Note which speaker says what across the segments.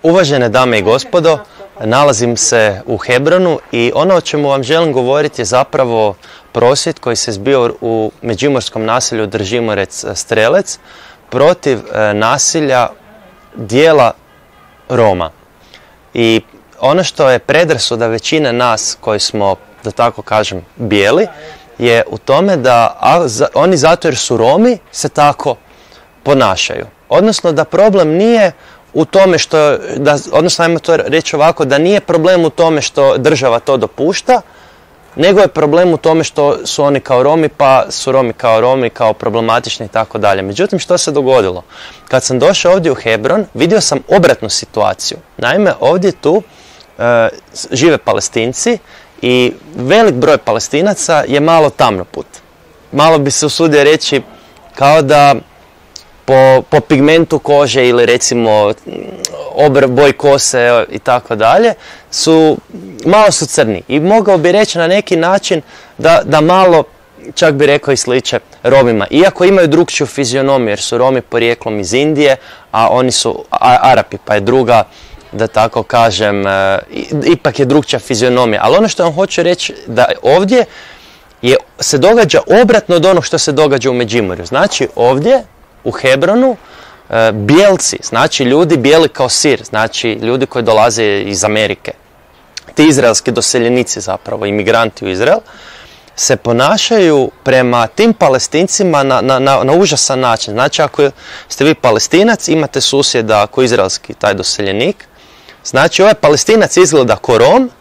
Speaker 1: Uvažene dame i gospodo, nalazim se u Hebronu i ono o čemu vam želim govoriti je zapravo prosvjed koji se zbio u međimurskom naselju Držimorec-Strelec protiv nasilja dijela Roma. I ono što je predrasuda većine nas koji smo, da tako kažem, bijeli, je u tome da oni zato jer su Romi se tako ponašaju. Odnosno da problem nije u tome što, odnosno ajmo to reći ovako, da nije problem u tome što država to dopušta, nego je problem u tome što su oni kao Romi, pa su Romi kao problematični i tako dalje. Međutim, što se dogodilo? Kad sam došao ovdje u Hebron, vidio sam obratnu situaciju. Naime, ovdje tu žive Palestinci i velik broj Palestinaca je malo tamnoput. Malo bi se usudio reći kao da po pigmentu kože ili recimo boj kose i tako dalje, malo su crni. I mogao bi reći na neki način da malo, čak bi rekao i sliče Romima. Iako imaju drukčiju fizionomiju jer su Romi porijeklom iz Indije, a oni su Arapi, pa je druga, da tako kažem, ipak je drukčija fizionomija. Ali ono što vam hoću reći da ovdje se događa obratno od onog što se događa u Međimurju. Znači ovdje u Hebronu bijelci, znači ljudi bijeli kao sir, znači ljudi koji dolaze iz Amerike, ti izraelski doseljenici zapravo, imigranti u Izrael, se ponašaju prema tim Palestincima na užasan način. Znači ako ste vi Palestinac, imate susjeda koji je izraelski taj doseljenik, znači ovaj Palestinac izgleda ko Rom,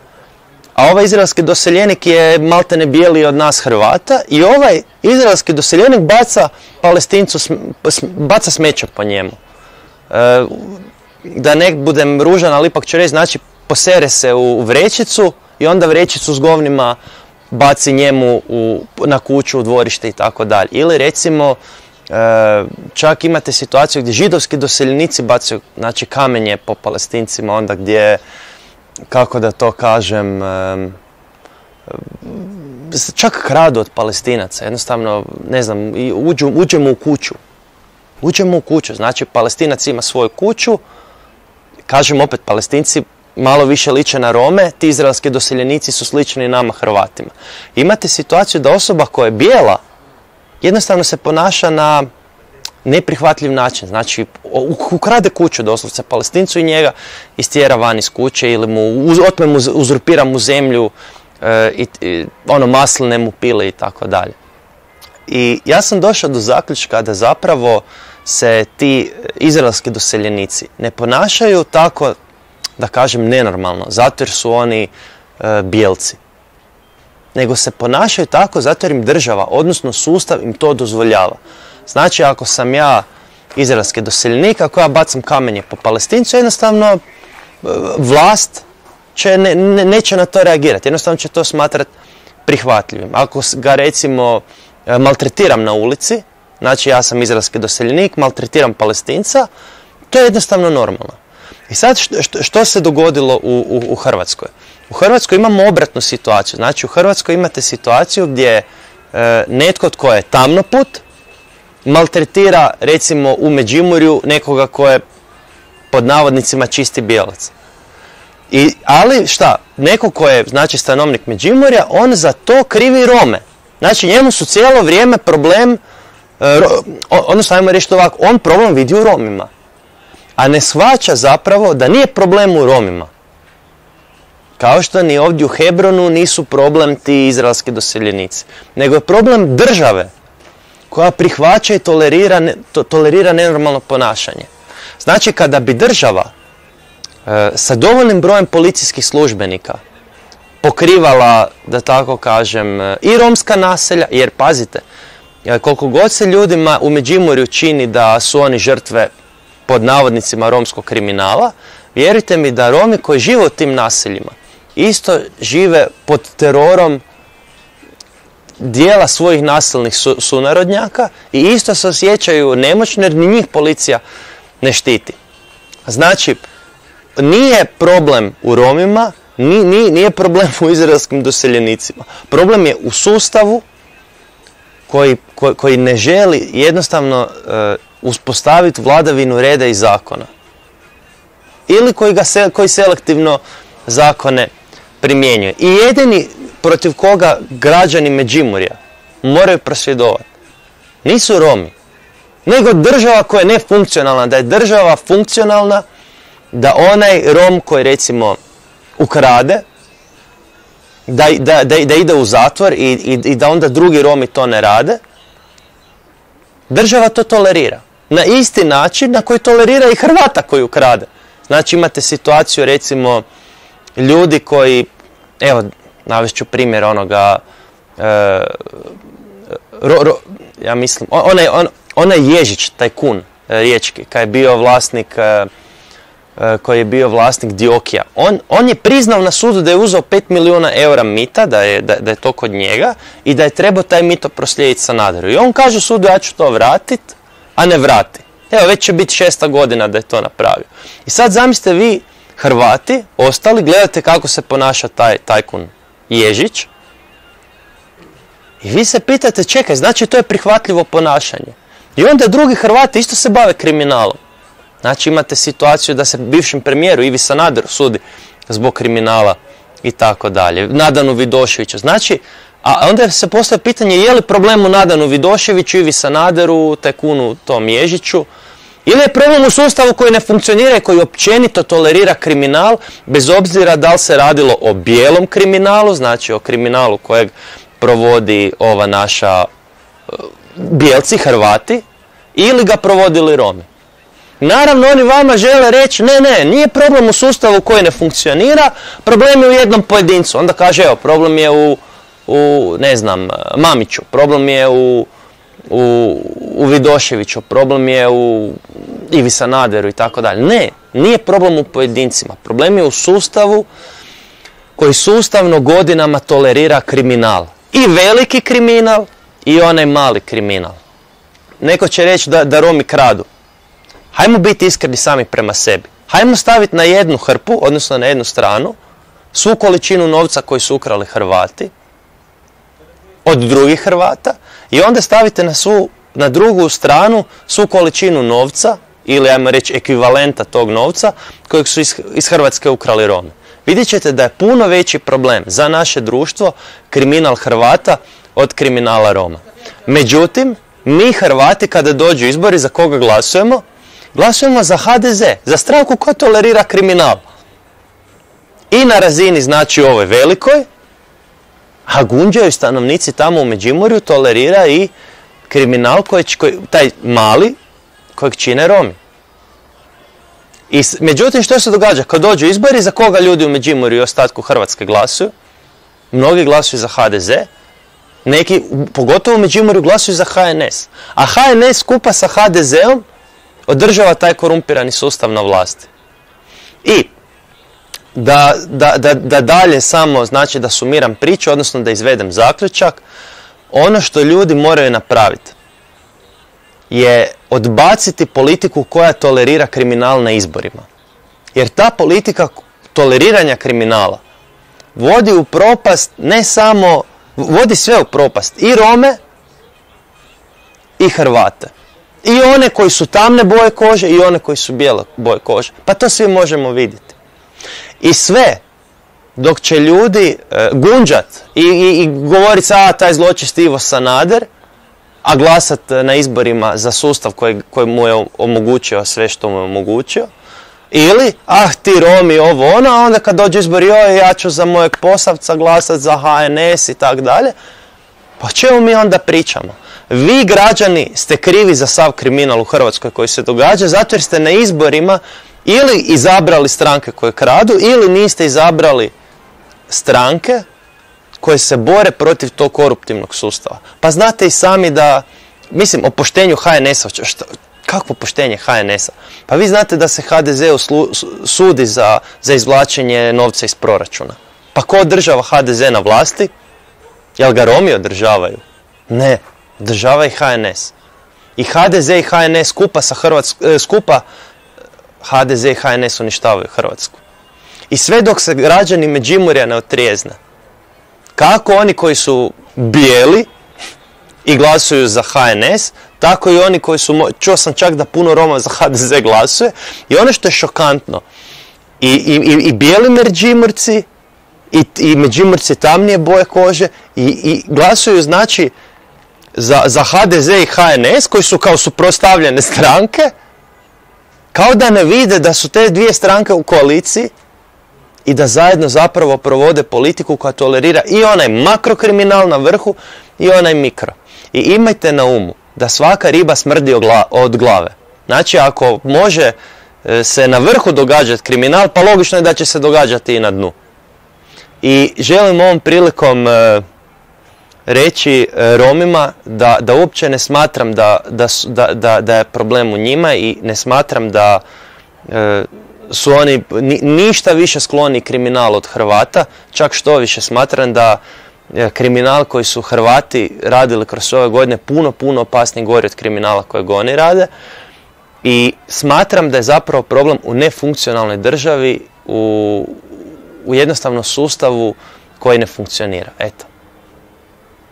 Speaker 1: a ovaj izraelski doseljenik je maltene bijeli od nas Hrvata i ovaj izraelski doseljenik baca smeće po njemu. Da ne budem ružan, ali ipak ću reći, znači posere se u vrećicu i onda vrećicu s govnima baci njemu na kuću, u dvorište i tako dalje. Ili recimo, čak imate situaciju gdje židovski doseljenici bacaju, znači, kamenje po Palestincima, onda gdje, kako da to kažem, čak kradu od Palestinaca, jednostavno, ne znam, uđemo u kuću, znači Palestinac ima svoju kuću, kažem opet, Palestinci malo više liče na Rome, ti izraelski doseljenici su slični nama Hrvatima. Imate situaciju da osoba koja je bijela jednostavno se ponaša na neprihvatljiv način, znači ukrade kuću doslovce Palestincu i njega istjera van iz kuće ili uzurpira mu zemlju, masline mu pile i tako dalje. I ja sam došao do zaključka da zapravo se ti izraelski doseljenici ne ponašaju tako, da kažem, nenormalno, zato jer su oni bijelci. Nego se ponašaju tako zato jer im država, odnosno sustav im to dozvoljava. Znači, ako sam ja izraelski doseljenik, ako ja bacam kamenje po Palestincu, jednostavno vlast neće na to reagirati. Jednostavno će to smatrati prihvatljivim. Ako ga, recimo, maltretiram na ulici, znači ja sam izraelski doseljenik, maltretiram Palestinca, to je jednostavno normalno. I sad što se dogodilo u Hrvatskoj? U Hrvatskoj imamo obratnu situaciju. Znači u Hrvatskoj imate situaciju gdje netko tko je tamnoput maltretira, recimo u Međimurju, nekoga ko je pod navodnicima čisti bijelac. Ali šta? Neko ko je, znači, stanovnik Međimurja, on za to krivi Rome. Znači njemu su cijelo vrijeme problem, odnosno ajmo reći ovako, on problem vidi u Romima. A ne shvaća zapravo da nije problem u Romima. Kao što ni ovdje u Hebronu nisu problem ti izraelski doseljenici. Nego je problem države koja prihvaća i tolerira nenormalno ponašanje. Znači kada bi država sa dovoljnim brojem policijskih službenika pokrivala, da tako kažem, i romska naselja, jer pazite, koliko god se ljudima u Međimurju čini da su oni žrtve pod navodnicima romskog kriminala, vjerujte mi da Romi koji žive u tim naseljima isto žive pod terorom dijela svojih nasilnih sunarodnjaka i isto se osjećaju nemoćno jer ni njih policija ne štiti. Znači, nije problem u Romima, nije problem u izraelskim doseljenicima. Problem je u sustavu koji ne želi jednostavno uspostaviti vladavinu reda i zakona. ili koji selektivno zakone primjenjuje. I jedini protiv koga građani Međimurja moraju prosvjedovati nisu Romi, nego država koja je nefunkcionalna. Da je država funkcionalna, da onaj Rom koji recimo ukrade, da ide u zatvor i da onda drugi Romi to ne rade, država to tolerira. Na isti način na koji tolerira i Hrvata koji ukrade. Znači imate situaciju recimo ljudi koji, evo navest ću primjer onoga, ja mislim, onaj Ježić, tajkun riječki, koji je bio vlasnik Diokija. On je priznao na sudu da je uzeo 5 milijuna eura mita, da je to kod njega i da je trebao taj mito proslijediti Sanaderu. I on kaže sudu ja ću to vratiti, a ne vrati. Evo, već će biti 6. godina da je to napravio. I sad zamislite vi, Hrvati, ostali, gledate kako se ponaša taj tajkun Ježić i vi se pitate, čekaj, znači to je prihvatljivo ponašanje. I onda drugi Hrvati isto se bave kriminalom. Znači imate situaciju da se bivšem premijeru Ivi Sanaderu sudi zbog kriminala i tako dalje. Nadanu Vidoševiću. Znači, a onda se postavlja pitanje je li problem u Nadanu Vidoševiću, Ivi Sanaderu, tajkunu Tom Ježiću, ili je problem u sustavu koji ne funkcionira i koji općenito tolerira kriminal, bez obzira da li se radilo o bijelom kriminalu, znači o kriminalu kojeg provodi ova naša bijelci, Hrvati, ili ga provodili Romi. Naravno, oni vama žele reći, ne, nije problem u sustavu koji ne funkcionira, problem je u jednom pojedincu. Onda kaže, evo, problem je u ne znam, Mamiću, problem je u Vidoševiću, problem je u Ivi Sanaderu i tako dalje. Ne, nije problem u pojedincima. Problem je u sustavu koji sustavno godinama tolerira kriminal. I veliki kriminal i onaj mali kriminal. Neko će reći da Romi kradu. Hajmo biti iskreni sami prema sebi. Hajmo staviti na jednu hrpu, odnosno na jednu stranu, svu količinu novca koju su ukrali Hrvati od drugih Hrvata i onda stavite na drugu stranu svu količinu novca ili ajmo reći ekvivalenta tog novca kojeg su iz Hrvatske ukrali Romi. Vidjet ćete da je puno veći problem za naše društvo kriminal Hrvata od kriminala Roma. Međutim, mi Hrvati kada dođu izbori za koga glasujemo? Glasujemo za HDZ, za stranku koja tolerira kriminal. I na razini, znači ovoj velikoj, a gunđaju stanovnici tamo u Međimurju tolerira i kriminal taj mali kojeg čine Romi. Međutim, što se događa? Kad dođu izbori, za koga ljudi u Međimurju i ostatku Hrvatske glasuju? Mnogi glasuju za HDZ, neki, pogotovo u Međimurju, glasuju za HNS. A HNS skupa sa HDZ-om održava taj korumpirani sustav na vlasti. I da dalje samo, znači da sumiram priču, odnosno da izvedem zaključak, ono što ljudi moraju napraviti je odbaciti politiku koja tolerira kriminal na izborima. Jer ta politika toleriranja kriminala vodi u propast ne samo, vodi sve u propast, i Rome i Hrvate. I one koji su tamne boje kože i one koji su bijele boje kože. Pa to svi možemo vidjeti. I sve dok će ljudi gunđat i govoriti taj zločest Ivo Sanader, a glasat na izborima za sustav koji mu je omogućio sve što mu je omogućio, ili, ti Romi ovo ono, a onda kad dođe izbori, ja ću za mojeg Posavca glasat za HNS i tak dalje, pa o čemu mi onda pričamo? Vi građani ste krivi za sav kriminal u Hrvatskoj koji se događa, zato jer ste na izborima ili izabrali stranke koje kradu, ili niste izabrali stranke koje se bore protiv tog koruptivnog sustava. Pa znate i sami da, mislim, o poštenju HNS-a, kakvo poštenje HNS-a? Pa vi znate da se HDZ-u sudi za izvlačenje novca iz proračuna. Pa ko održava HDZ na vlasti? Jel ga Romi održavaju? Ne, održava i HNS. I HDZ i HNS skupa HDZ i HNS uništavaju Hrvatsku. I sve dok se građani Međimurja ne otrijezne, kako oni koji su bijeli i glasuju za HNS, tako i oni koji su, čuo sam čak da puno Roma za HDZ glasuje, i ono što je šokantno, i bijeli Međimurci i Međimurci tamnije boje kože i glasuju znači za HDZ i HNS koji su kao suprotstavljene stranke, kao da ne vide da su te dvije stranke u koaliciji i da zajedno zapravo provode politiku koja tolerira i onaj makrokriminal na vrhu i onaj mikro. I imajte na umu da svaka riba smrdi od glave. Znači ako može se na vrhu događati kriminal, pa logično je da će se događati i na dnu. I želim ovom prilikom reći Romima da uopće ne smatram da je problem u njima i ne smatram da su oni ništa više skloni kriminalu od Hrvata, čak što više smatram da kriminal koji su Hrvati radili kroz ove godine puno opasniji gori od kriminala kojeg oni rade i smatram da je zapravo problem u nefunkcionalnoj državi, u jednostavnom sustavu koji ne funkcionira. Eto.